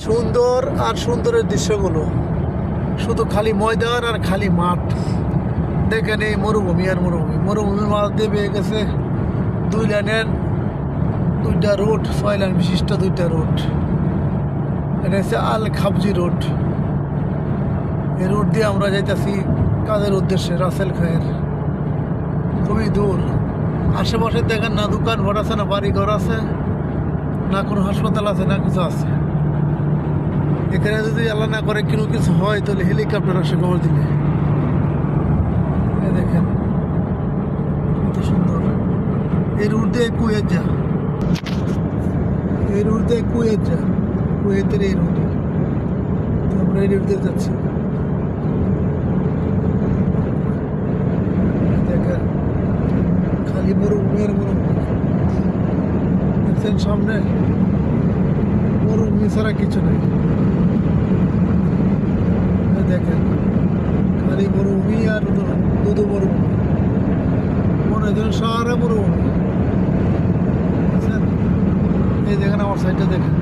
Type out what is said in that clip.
সুন্দর আর সুন্দরের দৃশ্যগুলো, শুধু খালি ময়দান আর খালি মাঠ। দেখেন এই মরুভূমি আর মরুভূমির মাঝ দিয়ে বেয়ে গেছে 2 লেনের 2টা রোড, 6 লেন বিশিষ্ট 2টা রোড। এটা হচ্ছে আল খাবজি রোড। এই রোড দিয়ে আমরা যাইতেছি কাজের উদ্দেশ্যে রাসেল খায়ের। খুবই দূর। আশেপাশে দেখেন না দোকান ঘর আছে, না বাড়ি ঘর আছে, না কোনো হাসপাতাল আছে, না কিছু আছে। এখানে যদি আল্লাহ না করে কোনো কিছু হয় তাহলে হেলিকপ্টার আসে খবর দিলে। দেখেন কত সুন্দর। এই রুট দিয়ে কুয়েত যা, এই রুট দিয়ে কুয়েত যা, কুয়েতের এই রুট। আমরা এই রুট দিয়ে যাচ্ছি। দেখেন খালি মরুভূমি আর মরুভূমি। দেখছেন সামনে মরুভূমি ছাড়া কিছু নেই। দেখেন খালি মরুভূমি আর দুধু মরুভূমি, মনে হয় সারা মরুভূমি। এই দেখেন আমার সাইডটা দেখেন।